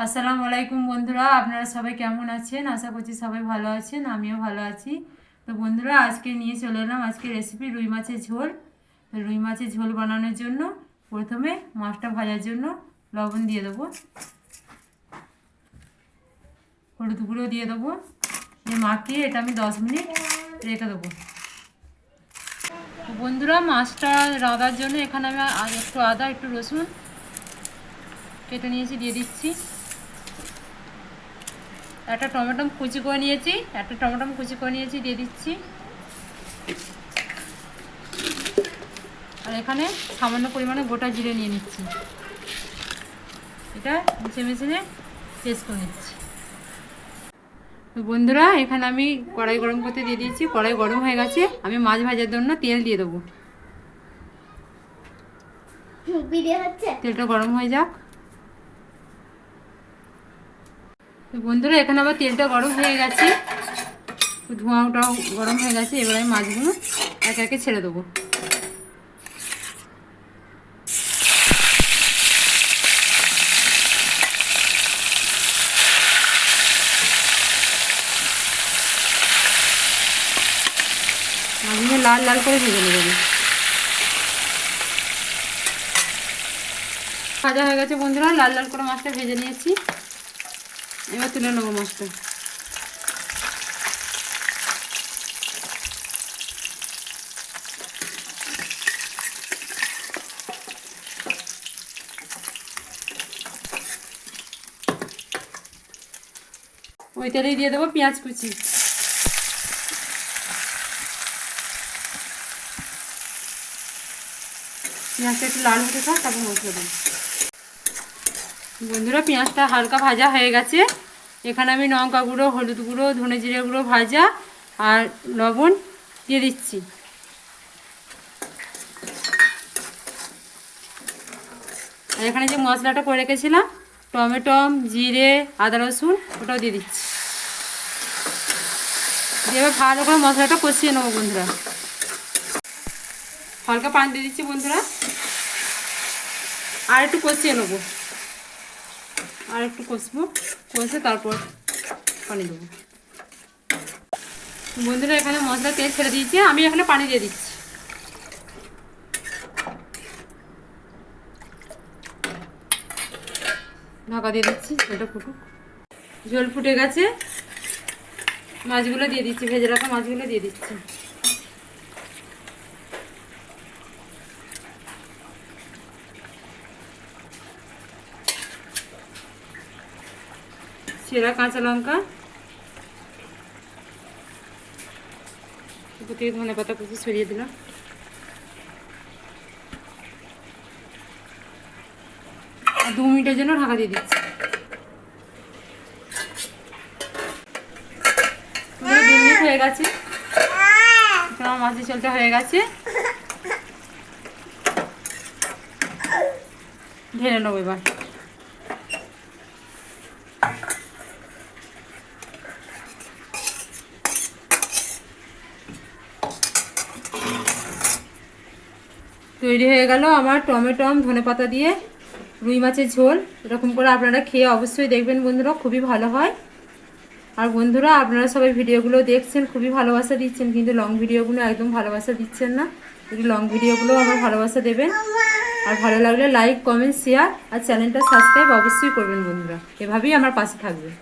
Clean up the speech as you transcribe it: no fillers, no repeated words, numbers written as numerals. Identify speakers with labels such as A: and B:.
A: আসসালামু আলাইকুম বন্ধুরা, আপনারা সবাই কেমন আছেন? আশা করছি সবাই ভালো আছেন, আমিও ভালো আছি। তো বন্ধুরা, আজকে নিয়ে চলে এলাম আজকে রেসিপি রুই মাছের ঝোল। তো রুই মাছের ঝোল বানানোর জন্য প্রথমে মাছটা ভাজার জন্য লবণ দিয়ে দেবো, হলুদ গুঁড়ো দিয়ে দেবো, দিয়ে মাখিয়ে এটা আমি 10 মিনিট রেখে দেবো। বন্ধুরা, মাছটা রাঁধার জন্য এখানে আমি একটু আদা একটু রসুন কেটে নিয়েছি, দিয়ে দিচ্ছি। একটা টমেটো কুচি করে নিয়েছি, দিয়ে দিচ্ছি। আর এখানে সামান্য পরিমাণে গোটা জিরে নিয়ে নিচ্ছি, এটা মেশিনে পেস্ট করে নিচ্ছি। তো বন্ধুরা, এখানে আমি কড়াই গরম করতে দিয়ে দিয়েছি। কড়াই গরম হয়ে গেছে, আমি মাছ ভাজার জন্য তেল দিয়ে দেবো। তেলটা গরম হয়ে যাক। তো বন্ধুরা, এখানে আবার তেলটা গরম হয়ে গেছে, ধোঁয়াটাও গরম হয়ে গেছে। এবার আমি মাছগুলো একে একে ছেড়ে দেবো। মাছগুলো লাল লাল করে ভেজে নেব। ভাজা হয়ে গেছে বন্ধুরা, লাল লাল করে মাছটা ভেজে নিয়েছি। এবার তুলে নেবো মাছটা। ওই তেলেই দিয়ে দেবো পেঁয়াজ কুচি। পেঁয়াজটা একটু লাল হতে থাক, তারপর মশলা দেবো। বন্ধুরা, পেঁয়াজটা হালকা ভাজা হয়ে গেছে। এখানে আমি লঙ্কা গুঁড়ো, হলুদ গুঁড়ো, ধনে জিরে গুঁড়ো ভাজা আর লবণ দিয়ে দিচ্ছি। আর এখানে যে মশলাটা করে রেখেছিলাম, টমেটো, জিরে, আদা রসুন, ওটাও দিয়ে দিচ্ছি। দিয়ে এবার ভালো করে মশলাটা কষিয়ে নেবো বন্ধুরা। হালকা পানি দিয়ে দিচ্ছি বন্ধুরা, আর একটু কষিয়ে নেবো। আর একটু কষবো, কষে তারপর পানি দেবো। বন্ধুরা, এখানে মশলা তেল ছেড়ে দিয়েছি, আমি এখানে পানি দিয়ে দিচ্ছি। ঢাকা দিয়ে দিচ্ছি, এটা ফুটুক। ঝোল ফুটে গেছে, মাছগুলো দিয়ে দিচ্ছি, ভেজে রাখা মাছগুলো দিয়ে দিচ্ছি। সেরা কাঁচা লঙ্কা, উপর থেকে ধনে পাতা কুচি ছড়িয়ে দিলাম। আর 2 মিনিটের জন্য ঢাকা দিয়ে দিচ্ছি। 2 মিনিট হয়ে গেছে, আমার মাছের ঝোলটা হয়ে গেছে। ঢেলে নেবো এবার। তৈরি হয়ে গেল আমার টমেটো ধনেপাতা দিয়ে রুই মাছের ঝোল। এরকম করে আপনারা খেয়ে অবশ্যই দেখবেন বন্ধুরা, খুবই ভালো হয়। আর বন্ধুরা, আপনারা সবাই ভিডিওগুলো দেখছেন, খুবই ভালোবাসা দিচ্ছেন, কিন্তু লং ভিডিওগুলো একদম ভালোবাসা দিচ্ছেন না। একটু লং ভিডিওগুলো আমার ভালোবাসা দেবেন। আর ভালো লাগলে লাইক, কমেন্ট, শেয়ার আর চ্যানেলটা সাবস্ক্রাইব অবশ্যই করবেন বন্ধুরা। এভাবেই আমার পাশে থাকবেন।